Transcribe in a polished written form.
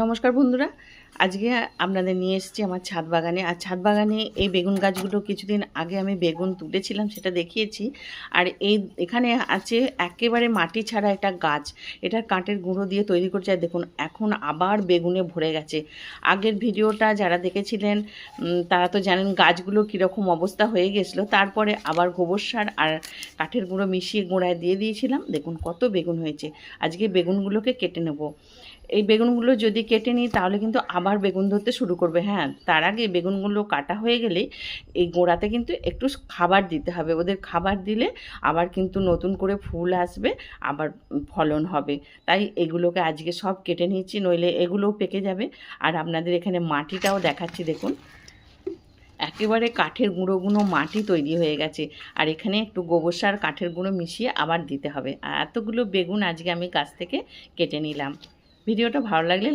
নমস্কার বন্ধুরা, আজকে আপনাদের নিয়ে এসেছি আমার ছাদ বাগানে। আর ছাদ বাগানে এই বেগুন গাছগুলো কিছুদিন আগে আমি বেগুন তুলেছিলাম, সেটা দেখিয়েছি। আর এখানে আছে একেবারে মাটি ছাড়া একটা গাছ, এটার কাঠের গুঁড়ো দিয়ে তৈরি করছে। আর দেখুন এখন আবার বেগুনে ভরে গেছে। আগের ভিডিওটা যারা দেখেছিলেন তারা তো জানেন গাছগুলো কীরকম অবস্থা হয়ে গেছিলো। তারপরে আবার গোবর সার আর কাঠের গুঁড়ো মিশিয়ে গোড়ায় দিয়ে দিয়েছিলাম। দেখুন কত বেগুন হয়েছে। আজকে বেগুনগুলোকে কেটে নেব। এই বেগুনগুলো যদি কেটে নিই তাহলে কিন্তু আবার বেগুন ধরতে শুরু করবে। হ্যাঁ, তার আগে বেগুনগুলো কাটা হয়ে গেলে এই গোড়াতে কিন্তু একটু খাবার দিতে হবে। ওদের খাবার দিলে আবার কিন্তু নতুন করে ফুল আসবে, আবার ফলন হবে। তাই এগুলোকে আজকে সব কেটে নিচ্ছি, নইলে এগুলোও পেকে যাবে। আর আপনাদের এখানে মাটিটাও দেখাচ্ছি, দেখুন একেবারে কাঠের গুঁড়ো মাটি তৈরি হয়ে গেছে। আর এখানে একটু গোবর সার কাঠের গুঁড়ো মিশিয়ে আবার দিতে হবে। আর এতগুলো বেগুন আজকে আমি গাছ থেকে কেটে নিলাম। ভিডিওটা ভালো লাগলে